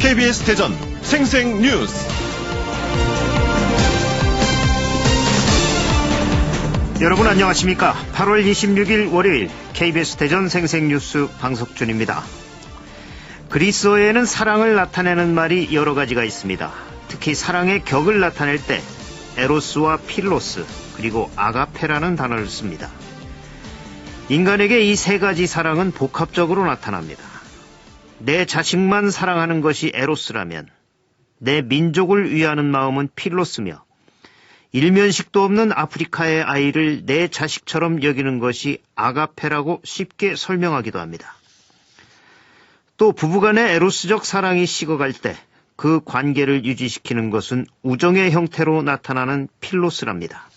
KBS 대전 생생뉴스. 여러분 안녕하십니까? 8월 26일 월요일 KBS 대전 생생뉴스 방석준입니다. 그리스어에는 사랑을 나타내는 말이 여러 가지가 있습니다. 특히 사랑의 격을 나타낼 때 에로스와 필로스 그리고 아가페라는 단어를 씁니다. 인간에게 이 세 가지 사랑은 복합적으로 나타납니다. 내 자식만 사랑하는 것이 에로스라면 내 민족을 위하는 마음은 필로스며 일면식도 없는 아프리카의 아이를 내 자식처럼 여기는 것이 아가페라고 쉽게 설명하기도 합니다. 또 부부간의 에로스적 사랑이 식어갈 때 그 관계를 유지시키는 것은 우정의 형태로 나타나는 필로스랍니다.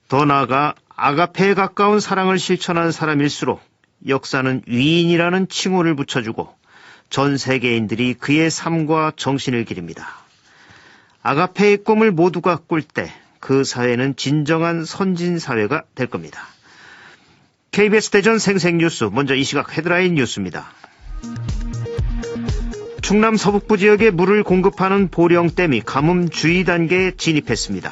더 나아가 아가페에 가까운 사랑을 실천한 사람일수록 역사는 위인이라는 칭호를 붙여주고 전 세계인들이 그의 삶과 정신을 기립니다. 아가페의 꿈을 모두가 꿀 때 그 사회는 진정한 선진 사회가 될 겁니다. KBS 대전 생생뉴스, 먼저 이 시각 헤드라인 뉴스입니다. 충남 서북부 지역에 물을 공급하는 보령댐이 가뭄 주의 단계에 진입했습니다.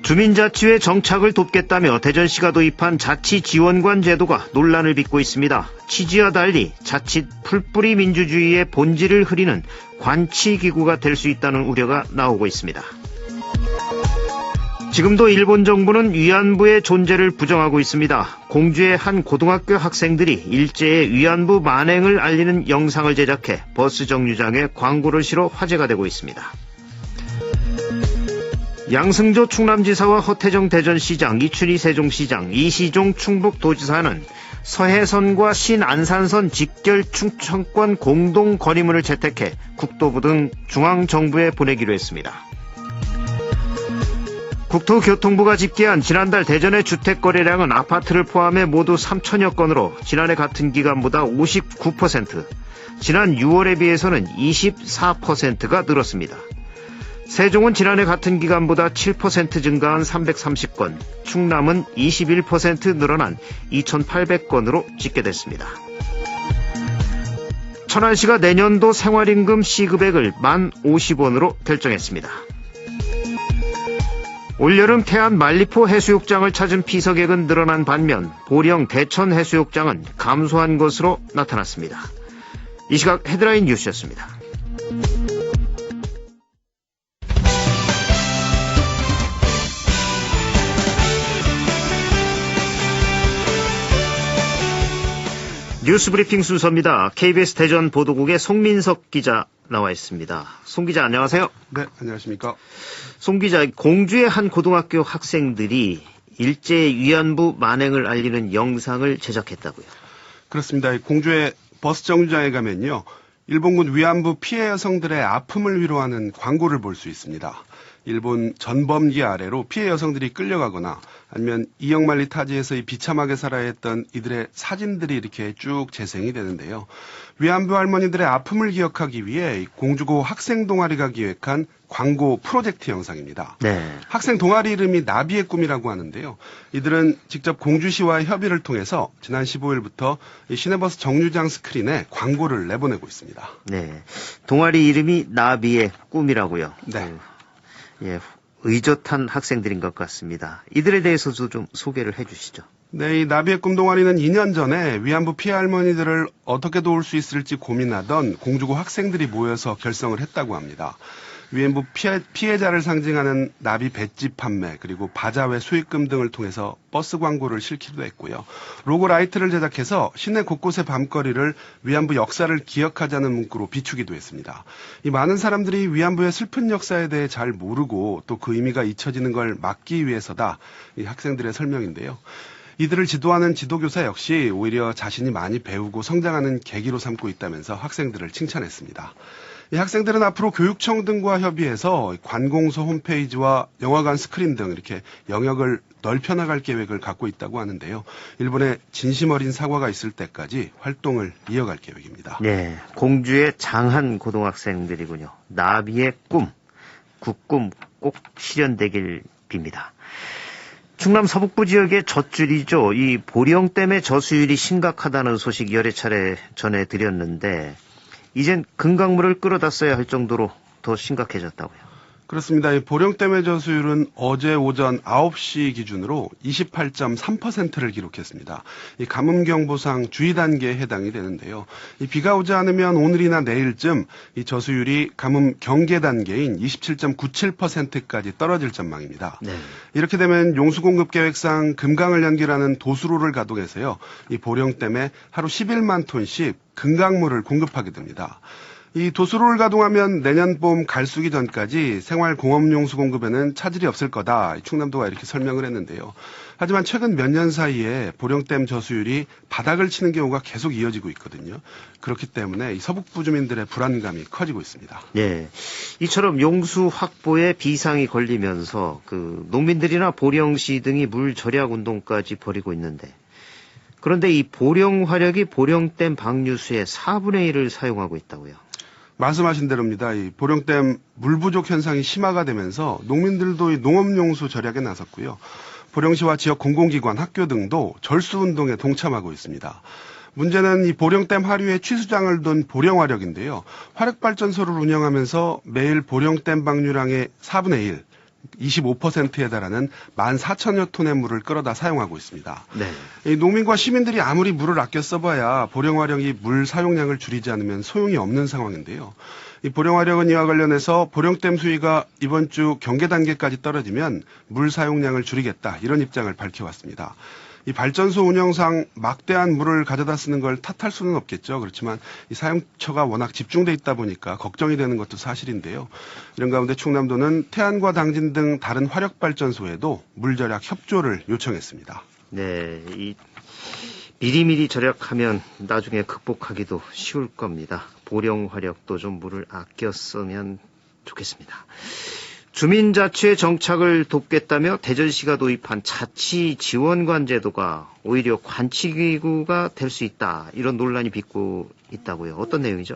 주민자치회 정착을 돕겠다며 대전시가 도입한 자치지원관 제도가 논란을 빚고 있습니다. 취지와 달리 자칫 풀뿌리 민주주의의 본질을 흐리는 관치기구가 될 수 있다는 우려가 나오고 있습니다. 지금도 일본 정부는 위안부의 존재를 부정하고 있습니다. 공주의 한 고등학교 학생들이 일제의 위안부 만행을 알리는 영상을 제작해 버스 정류장에 광고를 실어 화제가 되고 있습니다. 양승조 충남지사와 허태정 대전시장, 이춘희 세종시장, 이시종 충북도지사는 서해선과 신안산선 직결 충청권 공동 건의문을 채택해 국토부 등 중앙정부에 보내기로 했습니다. 국토교통부가 집계한 지난달 대전의 주택거래량은 아파트를 포함해 모두 3천여 건으로 지난해 같은 기간보다 59%, 지난 6월에 비해서는 24%가 늘었습니다. 세종은 지난해 같은 기간보다 7% 증가한 330건, 충남은 21% 늘어난 2,800건으로 집계됐습니다. 천안시가 내년도 생활임금 시급액을 1,050원으로 결정했습니다. 올여름 태안 만리포 해수욕장을 찾은 피서객은 늘어난 반면 보령 대천 해수욕장은 감소한 것으로 나타났습니다. 이 시각 헤드라인 뉴스였습니다. 뉴스브리핑 순서입니다. KBS 대전 보도국의 송민석 기자 나와 있습니다. 송 기자 안녕하세요. 네, 안녕하십니까. 송 기자, 공주의 한 고등학교 학생들이 일제의 위안부 만행을 알리는 영상을 제작했다고요. 그렇습니다. 공주의 버스 정류장에 가면요, 일본군 위안부 피해 여성들의 아픔을 위로하는 광고를 볼 수 있습니다. 일본 전범기 아래로 피해 여성들이 끌려가거나 아니면 이영만리 타지에서 비참하게 살아야 했던 이들의 사진들이 이렇게 쭉 재생이 되는데요. 위안부 할머니들의 아픔을 기억하기 위해 공주고 학생 동아리가 기획한 광고 프로젝트 영상입니다. 네. 학생 동아리 이름이 나비의 꿈이라고 하는데요. 이들은 직접 공주시와의 협의를 통해서 지난 15일부터 시내버스 정류장 스크린에 광고를 내보내고 있습니다. 네. 동아리 이름이 나비의 꿈이라고요. 네. 예, 의젓한 학생들인 것 같습니다. 이들에 대해서도 좀 소개를 해 주시죠. 네, 이 나비의 꿈 동아리는 2년 전에 위안부 피해 할머니들을 어떻게 도울 수 있을지 고민하던 공주고 학생들이 모여서 결성을 했다고 합니다. 위안부 피해자를 상징하는 나비 배지 판매, 그리고 바자회 수익금 등을 통해서 버스 광고를 실기도 했고요. 로고 라이트를 제작해서 시내 곳곳의 밤거리를 위안부 역사를 기억하자는 문구로 비추기도 했습니다. 이 많은 사람들이 위안부의 슬픈 역사에 대해 잘 모르고 또 그 의미가 잊혀지는 걸 막기 위해서다. 이 학생들의 설명인데요. 이들을 지도하는 지도교사 역시 오히려 자신이 많이 배우고 성장하는 계기로 삼고 있다면서 학생들을 칭찬했습니다. 이 학생들은 앞으로 교육청 등과 협의해서 관공서 홈페이지와 영화관 스크린 등 이렇게 영역을 넓혀나갈 계획을 갖고 있다고 하는데요. 일본의 진심 어린 사과가 있을 때까지 활동을 이어갈 계획입니다. 네, 공주의 장한 고등학생들이군요. 나비의 꿈, 그 꿈 꼭 실현되길 빕니다. 충남 서북부 지역의 젖줄이죠. 이 보령댐의 저수율이 심각하다는 소식 여러 차례 전해드렸는데 이젠 금강물을 끌어다 써야 할 정도로 더 심각해졌다고요. 그렇습니다. 이 보령댐의 저수율은 어제 오전 9시 기준으로 28.3%를 기록했습니다. 이 가뭄경보상 주의 단계에 해당이 되는데요. 이 비가 오지 않으면 오늘이나 내일쯤 이 저수율이 가뭄 경계 단계인 27.97%까지 떨어질 전망입니다. 네. 이렇게 되면 용수공급 계획상 금강을 연결하는 도수로를 가동해서요. 이 보령댐에 하루 11만 톤씩 금강물을 공급하게 됩니다. 이 도수로를 가동하면 내년 봄 갈수기 전까지 생활공업용수 공급에는 차질이 없을 거다. 충남도가 이렇게 설명을 했는데요. 하지만 최근 몇 년 사이에 보령댐 저수율이 바닥을 치는 경우가 계속 이어지고 있거든요. 그렇기 때문에 이 서북부 주민들의 불안감이 커지고 있습니다. 예. 이처럼 용수 확보에 비상이 걸리면서 농민들이나 보령시 등이 물 절약 운동까지 벌이고 있는데 그런데 이 보령화력이 보령댐 방류수의 4분의 1을 사용하고 있다고요. 말씀하신 대로입니다. 이 보령댐 물 부족 현상이 심화가 되면서 농민들도 이 농업용수 절약에 나섰고요. 보령시와 지역 공공기관, 학교 등도 절수운동에 동참하고 있습니다. 문제는 이 보령댐 하류에 취수장을 둔 보령화력인데요. 화력발전소를 운영하면서 매일 보령댐 방류량의 4분의 1, 25%에 달하는 14,000여 톤의 물을 끌어다 사용하고 있습니다. 네. 이 농민과 시민들이 아무리 물을 아껴 써봐야 보령화력이 물 사용량을 줄이지 않으면 소용이 없는 상황인데요. 이 보령화력은 이와 관련해서 보령댐 수위가 이번 주 경계 단계까지 떨어지면 물 사용량을 줄이겠다 이런 입장을 밝혀왔습니다. 이 발전소 운영상 막대한 물을 가져다 쓰는 걸 탓할 수는 없겠죠. 그렇지만 이 사용처가 워낙 집중돼 있다 보니까 걱정이 되는 것도 사실인데요. 이런 가운데 충남도는 태안과 당진 등 다른 화력발전소에도 물 절약 협조를 요청했습니다. 네, 이 미리미리 절약하면 나중에 극복하기도 쉬울 겁니다. 보령 화력도 좀 물을 아껴 쓰면 좋겠습니다. 주민자치의 정착을 돕겠다며 대전시가 도입한 자치지원관 제도가 오히려 관치기구가 될 수 있다. 이런 논란이 빚고 있다고요. 어떤 내용이죠?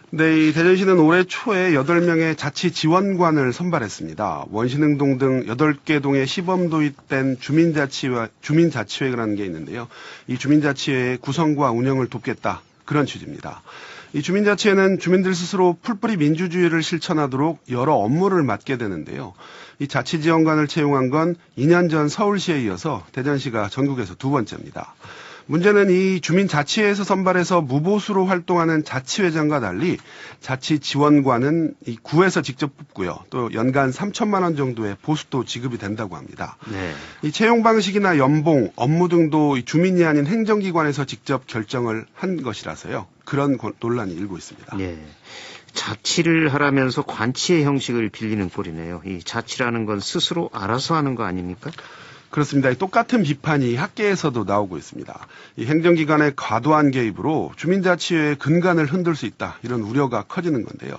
네, 이 대전시는 올해 초에 8명의 자치지원관을 선발했습니다. 원신흥동 등 8개 동에 시범 도입된 주민자치회라는 게 있는데요. 이 주민자치회의 구성과 운영을 돕겠다. 그런 취지입니다. 이 주민자치회는 주민들 스스로 풀뿌리 민주주의를 실천하도록 여러 업무를 맡게 되는데요. 이 자치지원관을 채용한 건 2년 전 서울시에 이어서 대전시가 전국에서 두 번째입니다. 문제는 이 주민자치회에서 선발해서 무보수로 활동하는 자치회장과 달리 자치지원관은 이 구에서 직접 뽑고요. 또 연간 3천만 원 정도의 보수도 지급이 된다고 합니다. 네. 이 채용 방식이나 연봉, 업무 등도 주민이 아닌 행정기관에서 직접 결정을 한 것이라서요. 그런 논란이 일고 있습니다. 네. 자치를 하라면서 관치의 형식을 빌리는 꼴이네요. 이 자치라는 건 스스로 알아서 하는 거 아닙니까? 그렇습니다. 똑같은 비판이 학계에서도 나오고 있습니다. 이 행정기관의 과도한 개입으로 주민자치회의 근간을 흔들 수 있다. 이런 우려가 커지는 건데요.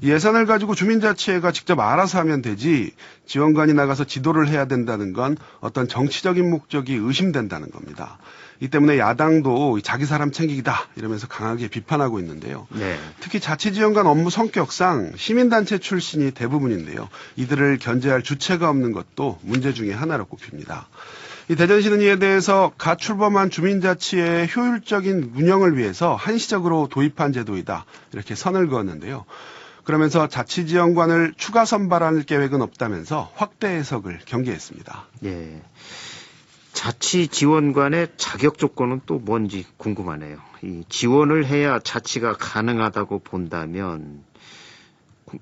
이 예산을 가지고 주민자치회가 직접 알아서 하면 되지 지원관이 나가서 지도를 해야 된다는 건 어떤 정치적인 목적이 의심된다는 겁니다. 이 때문에 야당도 자기 사람 챙기기다 이러면서 강하게 비판하고 있는데요. 네. 특히 자치지원관 업무 성격상 시민단체 출신이 대부분인데요. 이들을 견제할 주체가 없는 것도 문제 중에 하나로 꼽힙니다. 이 대전시는 이에 대해서 갓 출범한 주민자치의 효율적인 운영을 위해서 한시적으로 도입한 제도이다 이렇게 선을 그었는데요. 그러면서 자치지원관을 추가 선발할 계획은 없다면서 확대 해석을 경계했습니다. 예. 자치지원관의 자격 조건은 또 뭔지 궁금하네요. 이 지원을 해야 자치가 가능하다고 본다면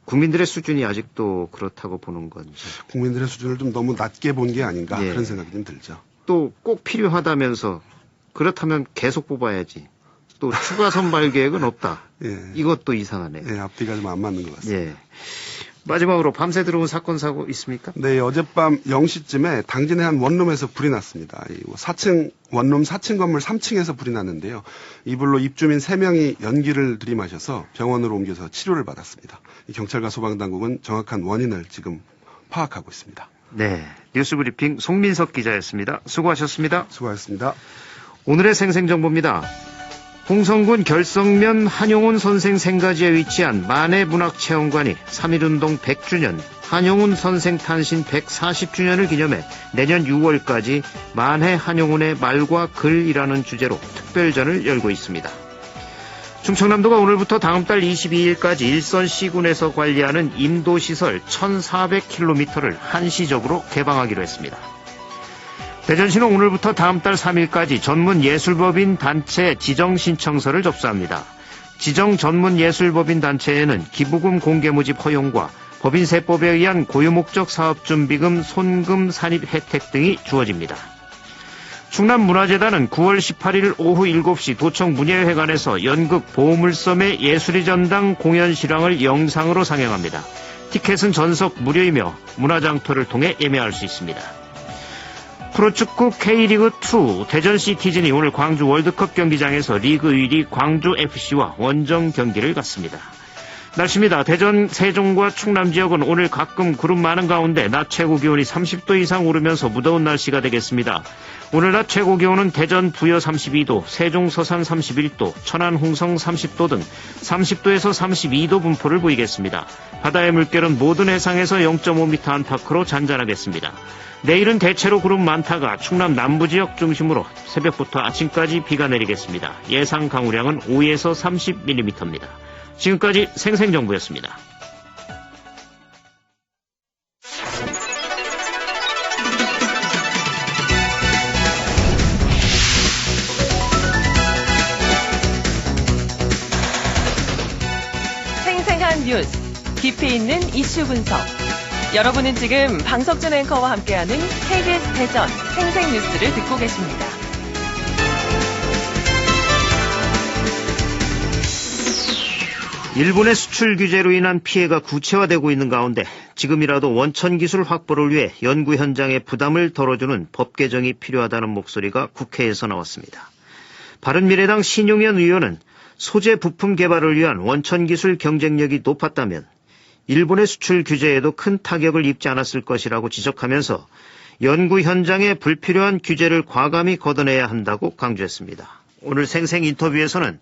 국민들의 수준이 아직도 그렇다고 보는 건지. 국민들의 수준을 좀 너무 낮게 본 게 아닌가 예. 그런 생각이 좀 들죠. 또 꼭 필요하다면서 그렇다면 계속 뽑아야지. 또 추가 선발 계획은 없다. 예. 이것도 이상하네요. 예, 앞뒤가 좀 안 맞는 것 같습니다. 예. 마지막으로 밤새 들어온 사건 사고 있습니까? 네, 어젯밤 0시쯤에 당진의 한 원룸에서 불이 났습니다. 4층 원룸 4층 건물 3층에서 불이 났는데요. 이 불로 입주민 3명이 연기를 들이마셔서 병원으로 옮겨서 치료를 받았습니다. 경찰과 소방당국은 정확한 원인을 지금 파악하고 있습니다. 네, 뉴스브리핑 송민석 기자였습니다. 수고하셨습니다. 수고하셨습니다. 오늘의 생생정보입니다. 홍성군 결성면 한용운 선생 생가지에 위치한 만해문학체험관이 3.1운동 100주년 한용운 선생 탄신 140주년을 기념해 내년 6월까지 만해 한용운의 말과 글이라는 주제로 특별전을 열고 있습니다. 충청남도가 오늘부터 다음 달 22일까지 일선 시군에서 관리하는 인도시설 1400km를 한시적으로 개방하기로 했습니다. 대전시는 오늘부터 다음 달 3일까지 전문예술법인 단체 지정신청서를 접수합니다. 지정전문예술법인 단체에는 기부금 공개모집 허용과 법인세법에 의한 고유목적 사업준비금 손금 산입 혜택 등이 주어집니다. 충남문화재단은 9월 18일 오후 7시 도청 문예회관에서 연극 보물섬의 예술의 전당 공연 실황을 영상으로 상영합니다. 티켓은 전석 무료이며 문화장터를 통해 예매할 수 있습니다. 프로축구 K리그2 대전시티즌이 오늘 광주 월드컵 경기장에서 리그 1위 광주FC와 원정 경기를 갖습니다. 날씨입니다. 대전, 세종과 충남 지역은 오늘 가끔 구름 많은 가운데 낮 최고 기온이 30도 이상 오르면서 무더운 날씨가 되겠습니다. 오늘 낮 최고 기온은 대전 부여 32도, 세종 서산 31도, 천안 홍성 30도 등 30도에서 32도 분포를 보이겠습니다. 바다의 물결은 모든 해상에서 0.5m 안팎으로 잔잔하겠습니다. 내일은 대체로 구름 많다가 충남 남부 지역 중심으로 새벽부터 아침까지 비가 내리겠습니다. 예상 강우량은 5에서 30mm입니다. 지금까지 생생정보였습니다. 생생한 뉴스, 깊이 있는 이슈 분석. 여러분은 지금 방석준 앵커와 함께하는 KBS 대전 생생뉴스를 듣고 계십니다. 일본의 수출 규제로 인한 피해가 구체화되고 있는 가운데 지금이라도 원천 기술 확보를 위해 연구 현장의 부담을 덜어주는 법 개정이 필요하다는 목소리가 국회에서 나왔습니다. 바른미래당 신용현 의원은 소재 부품 개발을 위한 원천 기술 경쟁력이 높았다면 일본의 수출 규제에도 큰 타격을 입지 않았을 것이라고 지적하면서 연구 현장에 불필요한 규제를 과감히 걷어내야 한다고 강조했습니다. 오늘 생생 인터뷰에서는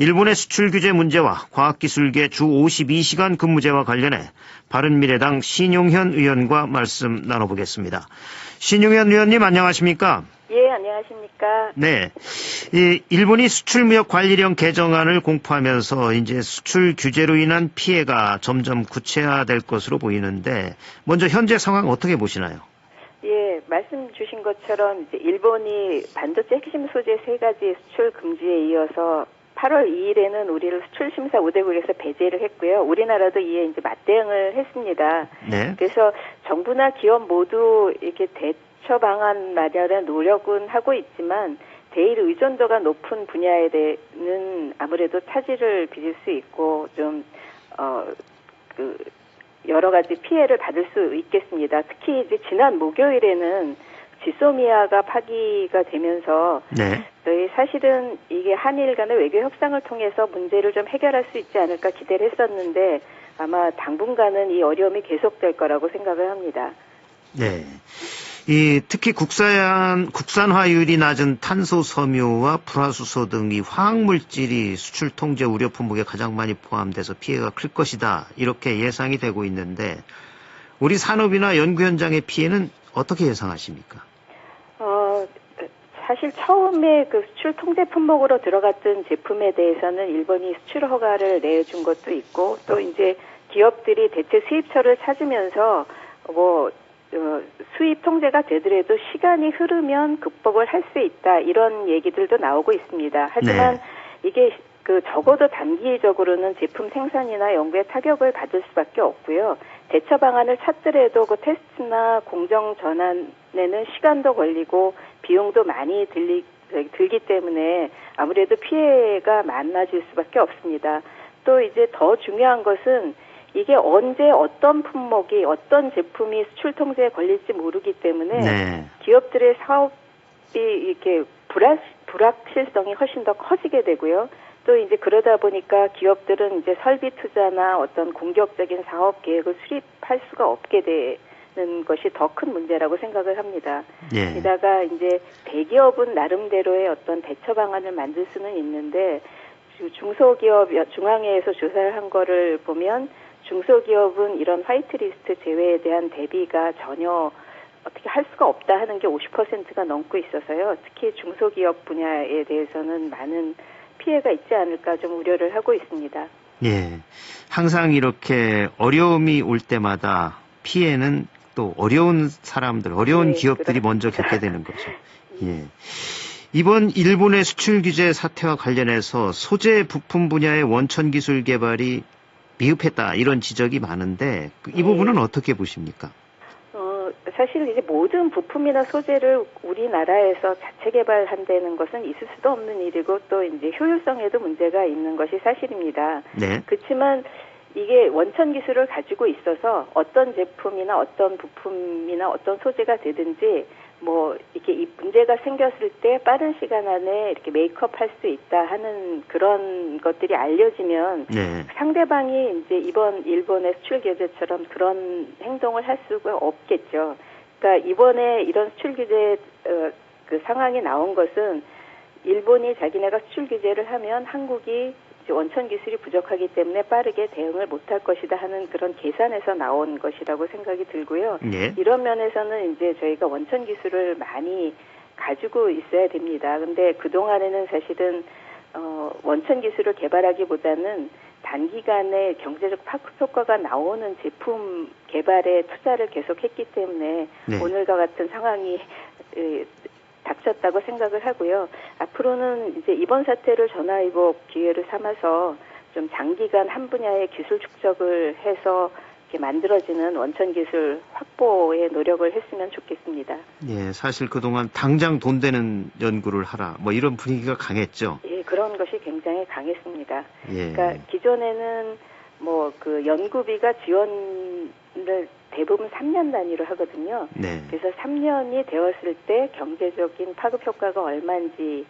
일본의 수출 규제 문제와 과학기술계 주 52시간 근무제와 관련해 바른미래당 신용현 의원과 말씀 나눠보겠습니다. 신용현 의원님 안녕하십니까? 예, 안녕하십니까? 네. 일본이 수출무역 관리령 개정안을 공포하면서 이제 수출 규제로 인한 피해가 점점 구체화될 것으로 보이는데 먼저 현재 상황 어떻게 보시나요? 예, 말씀 주신 것처럼 이제 일본이 반도체 핵심 소재 3가지 수출 금지에 이어서 8월 2일에는 우리를 수출 심사 우대국에서 배제를 했고요. 우리나라도 이에 이제 맞대응을 했습니다. 네. 그래서 정부나 기업 모두 이렇게 대처 방안 마련에 노력은 하고 있지만 대일 의존도가 높은 분야에 대해는 아무래도 차질을 빚을 수 있고 좀 여러 가지 피해를 받을 수 있겠습니다. 특히 이제 지난 목요일에는 지소미아가 파기가 되면서 네. 사실은 이게 한일 간의 외교 협상을 통해서 문제를 좀 해결할 수 있지 않을까 기대를 했었는데 아마 당분간은 이 어려움이 계속될 거라고 생각을 합니다. 네. 특히 국산화율이 낮은 탄소 섬유와 불화수소 등 이 화학물질이 수출 통제 우려 품목에 가장 많이 포함돼서 피해가 클 것이다. 이렇게 예상이 되고 있는데 우리 산업이나 연구 현장의 피해는 어떻게 예상하십니까? 사실 처음에 그 수출 통제 품목으로 들어갔던 제품에 대해서는 일본이 수출 허가를 내준 것도 있고 또 이제 기업들이 대체 수입처를 찾으면서 수입 통제가 되더라도 시간이 흐르면 극복을 할 수 있다 이런 얘기들도 나오고 있습니다. 하지만 네. 이게 적어도 단기적으로는 제품 생산이나 연구에 타격을 받을 수밖에 없고요. 대처 방안을 찾더라도 그 테스트나 공정 전환에는 시간도 걸리고 비용도 많이 들기 때문에 아무래도 피해가 많아질 수밖에 없습니다. 또 이제 더 중요한 것은 이게 언제 어떤 품목이 어떤 제품이 수출 통제에 걸릴지 모르기 때문에 네. 기업들의 사업이 이렇게 불확실성이 훨씬 더 커지게 되고요. 또 이제 그러다 보니까 기업들은 이제 설비 투자나 어떤 공격적인 사업 계획을 수립할 수가 없게 되는 것이 더 큰 문제라고 생각을 합니다. 예. 게다가 이제 대기업은 나름대로의 어떤 대처 방안을 만들 수는 있는데 중소기업 중앙회에서 조사를 한 거를 보면 중소기업은 이런 화이트리스트 제외에 대한 대비가 전혀 어떻게 할 수가 없다 하는 게 50%가 넘고 있어서요. 특히 중소기업 분야에 대해서는 많은 피해가 있지 않을까 좀 우려를 하고 있습니다. 예. 항상 이렇게 어려움이 올 때마다 피해는 또 어려운 사람들, 어려운 네, 기업들이 그렇습니다. 먼저 겪게 되는 거죠. 예. 이번 일본의 수출 규제 사태와 관련해서 소재 부품 분야의 원천 기술 개발이 미흡했다 이런 지적이 많은데 이 부분은 어떻게 보십니까? 사실 이제 모든 부품이나 소재를 우리나라에서 자체 개발한다는 것은 있을 수도 없는 일이고 또 이제 효율성에도 문제가 있는 것이 사실입니다. 네. 그렇지만 이게 원천 기술을 가지고 있어서 어떤 제품이나 어떤 부품이나 어떤 소재가 되든지 뭐 이렇게 이 문제가 생겼을 때 빠른 시간 안에 이렇게 메이크업 할 수 있다 하는 그런 것들이 알려지면 네. 상대방이 이제 이번 일본의 수출 규제처럼 그런 행동을 할 수가 없겠죠. 그러니까 이번에 이런 수출 규제 그 상황이 나온 것은 일본이 자기네가 수출 규제를 하면 한국이 원천 기술이 부족하기 때문에 빠르게 대응을 못할 것이다 하는 그런 계산에서 나온 것이라고 생각이 들고요. 네. 이런 면에서는 이제 저희가 원천 기술을 많이 가지고 있어야 됩니다. 근데 그동안에는 사실은 원천 기술을 개발하기보다는 단기간에 경제적 효과가 나오는 제품 개발에 투자를 계속했기 때문에 네. 오늘과 같은 상황이 닥쳤다고 생각을 하고요. 앞으로는 이제 이번 사태를 전화위복 기회를 삼아서 좀 장기간 한 분야의 기술 축적을 해서 이렇게 만들어지는 원천 기술 확보에 노력을 했으면 좋겠습니다. 예, 사실 그동안 당장 돈 되는 연구를 하라 뭐 이런 분위기가 강했죠. 예, 그런 것이 굉장히 강했습니다. 예. 그러니까 기존에는 뭐 그 연구비가 지원을 대부분 3년 단위로 하거든요. 네. 그래서 3년이 되었을 때 경제적인 파급 효과가 얼마인지를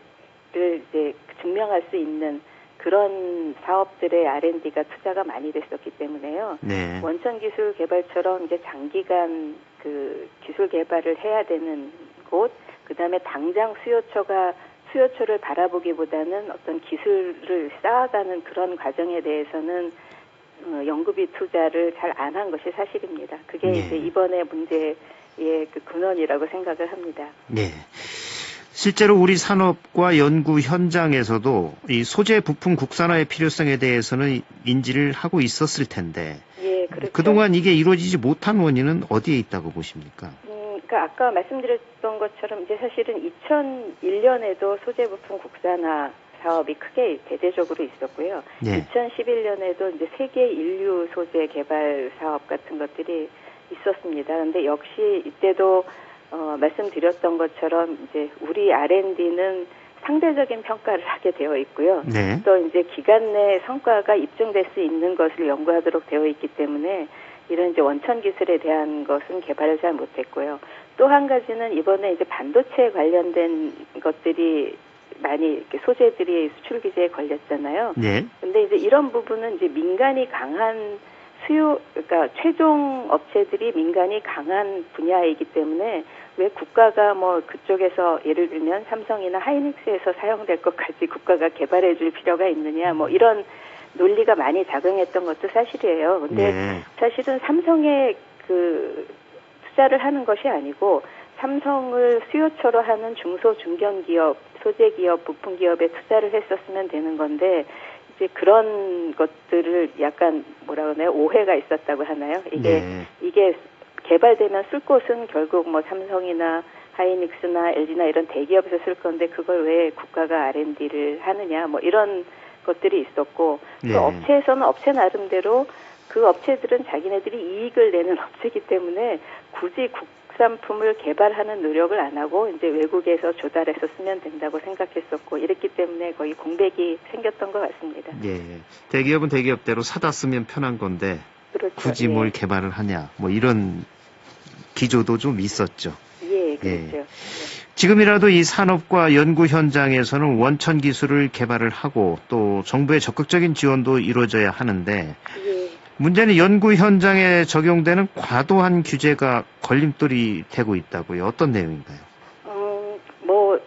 이제 증명할 수 있는 그런 사업들의 R&D가 투자가 많이 됐었기 때문에요. 네. 원천 기술 개발처럼 이제 장기간 그 기술 개발을 해야 되는 곳, 그다음에 당장 수요처를 바라보기보다는 어떤 기술을 쌓아가는 그런 과정에 대해서는 연구비 투자를 잘 안 한 것이 사실입니다. 그게 네. 이제 이번의 문제의 그 근원이라고 생각을 합니다. 네. 실제로 우리 산업과 연구 현장에서도 이 소재 부품 국산화의 필요성에 대해서는 인지를 하고 있었을 텐데 예, 그렇죠. 그동안 이게 이루어지지 못한 원인은 어디에 있다고 보십니까? 그러니까 아까 말씀드렸던 것처럼 이제 사실은 2001년에도 소재 부품 국산화 사업이 크게 대대적으로 있었고요. 네. 2011년에도 이제 세계 인류 소재 개발 사업 같은 것들이 있었습니다. 그런데 역시 이때도 말씀드렸던 것처럼 이제 우리 R&D는 상대적인 평가를 하게 되어 있고요. 네. 또 이제 기간 내 성과가 입증될 수 있는 것을 연구하도록 되어 있기 때문에 이런 이제 원천 기술에 대한 것은 개발을 잘 못했고요. 또 한 가지는 이번에 이제 반도체 관련된 것들이 많이 이렇게 소재들이 수출 규제에 걸렸잖아요. 네. 근데 이제 이런 부분은 이제 민간이 강한 그러니까 최종 업체들이 민간이 강한 분야이기 때문에 왜 국가가 뭐 그쪽에서 예를 들면 삼성이나 하이닉스에서 사용될 것까지 국가가 개발해 줄 필요가 있느냐 뭐 이런 논리가 많이 작용했던 것도 사실이에요. 근데 네. 사실은 삼성에 그 투자를 하는 것이 아니고 삼성을 수요처로 하는 중소 중견기업, 소재기업, 부품기업에 투자를 했었으면 되는 건데 이제 그런 것들을 약간 뭐라 그러나요? 오해가 있었다고 하나요? 이게 개발되면 쓸 곳은 결국 뭐 삼성이나 하이닉스나 LG나 이런 대기업에서 쓸 건데 그걸 왜 국가가 R&D를 하느냐 뭐 이런 것들이 있었고 네. 또 업체에서는 업체 나름대로 그 업체들은 자기네들이 이익을 내는 업체이기 때문에 굳이 국산품을 개발하는 노력을 안 하고 이제 외국에서 조달해서 쓰면 된다고 생각했었고 이랬기 때문에 거의 공백이 생겼던 것 같습니다. 예. 대기업은 대기업대로 사다 쓰면 편한 건데 그렇죠. 굳이 예. 뭘 개발을 하냐 뭐 이런 기조도 좀 있었죠. 예, 그렇죠. 예. 지금이라도 이 산업과 연구 현장에서는 원천 기술을 개발을 하고 또 정부의 적극적인 지원도 이루어져야 하는데 예. 문제는 연구 현장에 적용되는 과도한 규제가 걸림돌이 되고 있다고요. 어떤 내용인가요? 뭐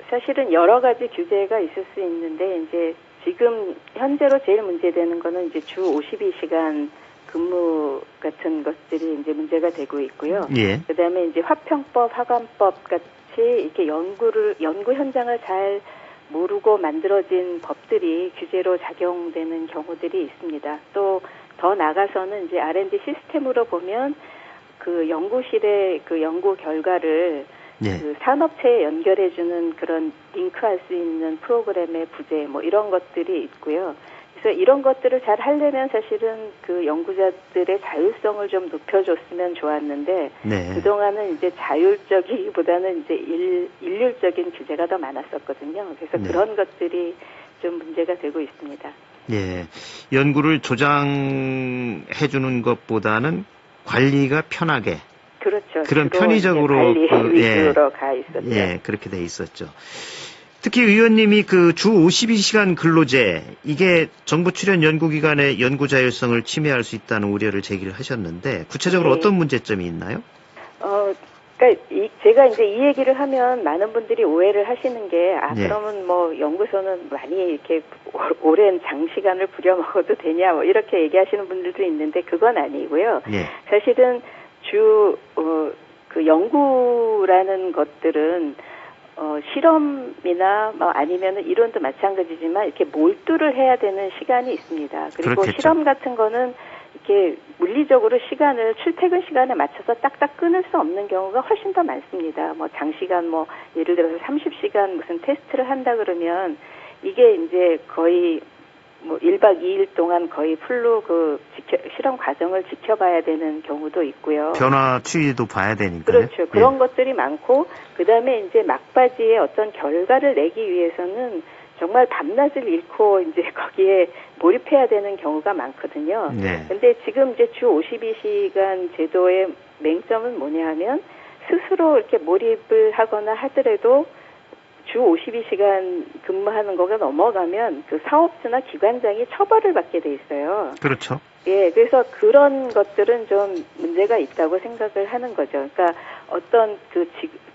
사실은 여러 가지 규제가 있을 수 있는데 이제 지금 현재로 제일 문제되는 거는 이제 주 52시간 근무 같은 것들이 이제 문제가 되고 있고요. 예. 그다음에 이제 화평법, 화관법 같이 이렇게 연구 현장을 잘 모르고 만들어진 법들이 규제로 작용되는 경우들이 있습니다. 또 더 나가서는 이제 R&D 시스템으로 보면 그 연구실의 그 연구 결과를 예. 그 산업체에 연결해주는 그런 링크할 수 있는 프로그램의 부재 뭐 이런 것들이 있고요. 그래서 이런 것들을 잘 하려면 사실은 그 연구자들의 자율성을 좀 높여줬으면 좋았는데 네. 그동안은 이제 자율적이기보다는 이제 일률적인 규제가 더 많았었거든요. 그래서 네. 그런 것들이 좀 문제가 되고 있습니다. 예. 연구를 조장해주는 것보다는 관리가 편하게. 그렇죠. 그런 주로 편의적으로 이제 관리 위주로 가 있었죠. 예, 그렇게 돼 있었죠. 특히 의원님이 그 주 52시간 근로제, 이게 정부 출연 연구기관의 연구 자율성을 침해할 수 있다는 우려를 제기를 하셨는데, 구체적으로 네. 어떤 문제점이 있나요? 그러니까 제가 이제 이 얘기를 하면 많은 분들이 오해를 하시는 게, 네. 그러면 뭐 연구소는 많이 이렇게 오랜 장시간을 부려먹어도 되냐, 뭐 이렇게 얘기하시는 분들도 있는데 그건 아니고요. 예. 사실은 그 연구라는 것들은 실험이나 뭐 아니면은 이론도 마찬가지지만 이렇게 몰두를 해야 되는 시간이 있습니다. 그리고 그렇겠죠. 실험 같은 거는 이렇게 물리적으로 시간을 출퇴근 시간에 맞춰서 딱딱 끊을 수 없는 경우가 훨씬 더 많습니다. 뭐 장시간 뭐 예를 들어서 30시간 무슨 테스트를 한다 그러면 이게 이제 거의 뭐 1박 2일 동안 거의 풀로 실험 과정을 지켜봐야 되는 경우도 있고요. 변화 추이도 봐야 되니까요. 그렇죠. 그런 예. 것들이 많고, 그 다음에 이제 막바지에 어떤 결과를 내기 위해서는 정말 밤낮을 잃고 이제 거기에 몰입해야 되는 경우가 많거든요. 네. 근데 지금 이제 주 52시간 제도의 맹점은 뭐냐 하면 스스로 이렇게 몰입을 하거나 하더라도 주 52시간 근무하는 거가 넘어가면 그 사업주나 기관장이 처벌을 받게 돼 있어요. 그렇죠. 예, 그래서 그런 것들은 좀 문제가 있다고 생각을 하는 거죠. 그러니까 어떤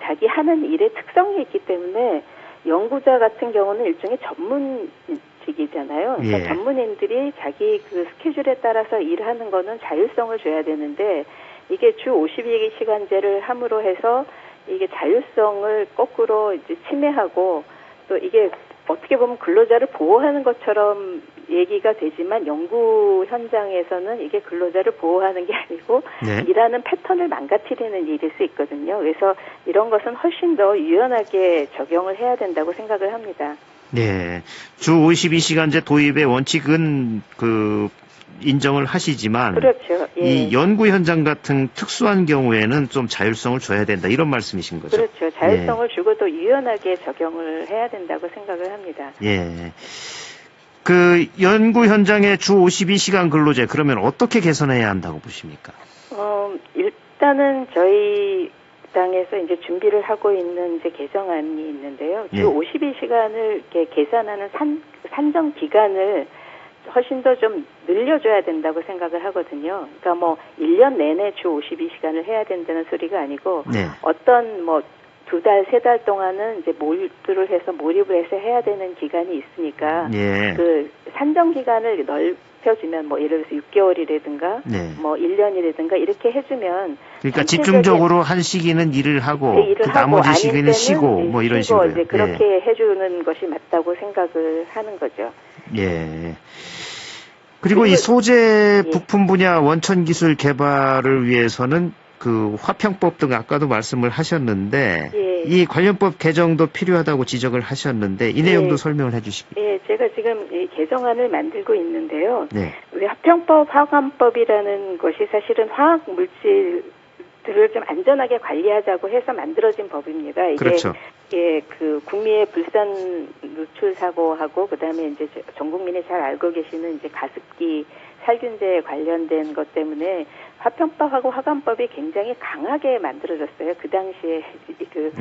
자기 하는 일의 특성이 있기 때문에 연구자 같은 경우는 일종의 전문직이잖아요. 그러니까 예. 전문인들이 자기 그 스케줄에 따라서 일하는 거는 자율성을 줘야 되는데 이게 주 52시간제를 함으로 해서 이게 자율성을 거꾸로 이제 침해하고 또 이게 어떻게 보면 근로자를 보호하는 것처럼 얘기가 되지만 연구 현장에서는 이게 근로자를 보호하는 게 아니고 네. 일하는 패턴을 망가뜨리는 일일 수 있거든요. 그래서 이런 것은 훨씬 더 유연하게 적용을 해야 된다고 생각을 합니다. 네. 주 52시간제 도입의 원칙은 인정을 하시지만 그렇죠. 예. 이 연구 현장 같은 특수한 경우에는 좀 자율성을 줘야 된다 이런 말씀이신 거죠. 그렇죠. 자율성을 주고 또 유연하게 적용을 해야 된다고 생각을 합니다. 예. 그 연구 현장의 주 52시간 근로제 그러면 어떻게 개선해야 한다고 보십니까? 일단은 저희 당에서 이제 준비를 하고 있는 이제 개정안이 있는데요. 주 예. 52시간을 이렇게 계산하는 산정 기간을 훨씬 더 좀 늘려줘야 된다고 생각을 하거든요. 그러니까 뭐 1년 내내 주 52시간을 해야 된다는 소리가 아니고 네. 어떤 뭐 2달, 3달 동안은 이제 몰두를 해서 몰입을 해서 해야 되는 기간이 있으니까 예. 그 산정 기간을 넓혀주면 뭐 예를 들어서 6개월이라든가 네. 뭐 1년이라든가 이렇게 해주면 그러니까 전체적인- 집중적으로 한 시기는 일을 하고 네, 일을 그 나머지 하고 시기는 아닐 쉬고 때는 뭐 이런 쉬고 식으로 이제 그렇게 해주는 것이 맞다고 생각을 하는 거죠. 예. 그리고 이 소재 예. 부품 분야 원천 기술 개발을 위해서는 그 화평법 등 아까도 말씀을 하셨는데 예. 이 관련법 개정도 필요하다고 지적을 하셨는데 이 내용도 예. 설명을 해주시기. 예, 제가 지금 이 개정안을 만들고 있는데요. 네. 왜 화평법, 화관법이라는 것이 사실은 화학 물질들을 좀 안전하게 관리하자고 해서 만들어진 법입니다. 이게 그렇죠. 예, 그 국미의 불산 누출 사고하고 그다음에 이제 전 국민이 잘 알고 계시는 이제 가습기 살균제 관련된 것 때문에 화평법하고 화관법이 굉장히 강하게 만들어졌어요. 그 당시에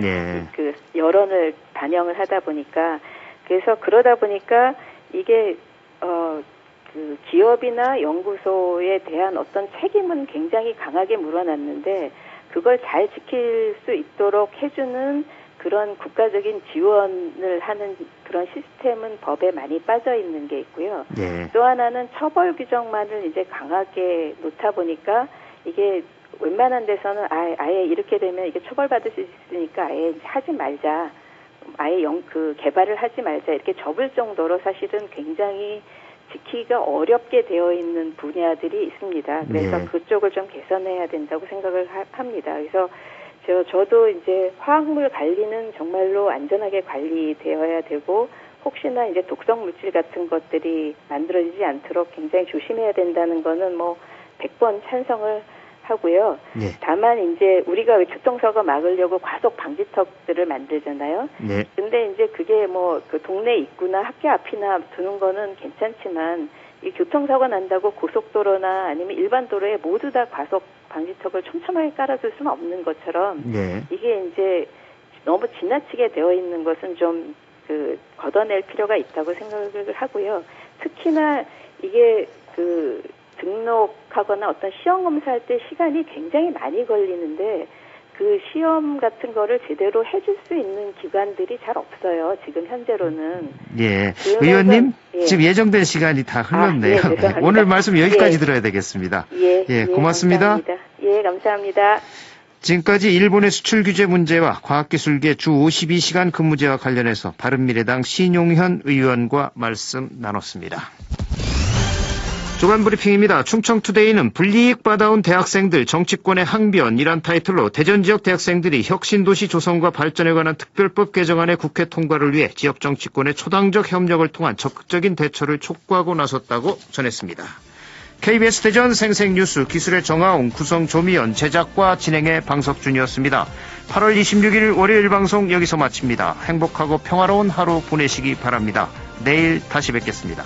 예. 그 여론을 반영을 하다 보니까 그래서 그러다 보니까 이게 그 기업이나 연구소에 대한 어떤 책임은 굉장히 강하게 물어놨는데 그걸 잘 지킬 수 있도록 해주는 그런 국가적인 지원을 하는 그런 시스템은 법에 많이 빠져 있는 게 있고요. 예. 또 하나는 처벌 규정만을 이제 강하게 놓다 보니까 이게 웬만한 데서는 아예 이렇게 되면 이게 처벌받을 수 있으니까 아예 하지 말자. 아예 개발을 하지 말자. 이렇게 접을 정도로 사실은 굉장히 지키기가 어렵게 되어 있는 분야들이 있습니다. 그래서 네. 그쪽을 좀 개선해야 된다고 생각을 합니다. 그래서 저도 이제 화학물 관리는 정말로 안전하게 관리되어야 되고 혹시나 이제 독성 물질 같은 것들이 만들어지지 않도록 굉장히 조심해야 된다는 거는 뭐 100번 찬성을 하고요. 네. 다만 이제 우리가 교통사고 막으려고 과속 방지턱들을 만들잖아요. 네. 근데 이제 그게 뭐 그 동네 입구나 학교 앞이나 두는 거는 괜찮지만 이 교통사고 난다고 고속도로나 아니면 일반 도로에 모두 다 과속 방지턱을 촘촘하게 깔아둘 수는 없는 것처럼 네. 이게 이제 너무 지나치게 되어 있는 것은 좀 걷어낼 필요가 있다고 생각을 하고요. 특히나 이게 등록하거나 어떤 시험 검사할 때 시간이 굉장히 많이 걸리는데 그 시험 같은 거를 제대로 해줄 수 있는 기관들이 잘 없어요. 지금 현재로는. 예. 그러면서, 의원님, 예. 지금 예정된 시간이 다 흘렀네요. 예, 죄송합니다. 오늘 말씀 여기까지 예. 들어야 되겠습니다. 예, 고맙습니다. 감사합니다. 예, 감사합니다. 지금까지 일본의 수출 규제 문제와 과학기술계 주 52시간 근무제와 관련해서 바른미래당 신용현 의원과 말씀 나눴습니다. 주간 브리핑입니다. 충청투데이는 불이익 받아온 대학생들 정치권의 항변이란 타이틀로 대전 지역 대학생들이 혁신도시 조성과 발전에 관한 특별법 개정안의 국회 통과를 위해 지역 정치권의 초당적 협력을 통한 적극적인 대처를 촉구하고 나섰다고 전했습니다. KBS 대전 생생뉴스 기술의 정아웅, 구성 조미연, 제작과 진행의 방석준이었습니다. 8월 26일 월요일 방송 여기서 마칩니다. 행복하고 평화로운 하루 보내시기 바랍니다. 내일 다시 뵙겠습니다.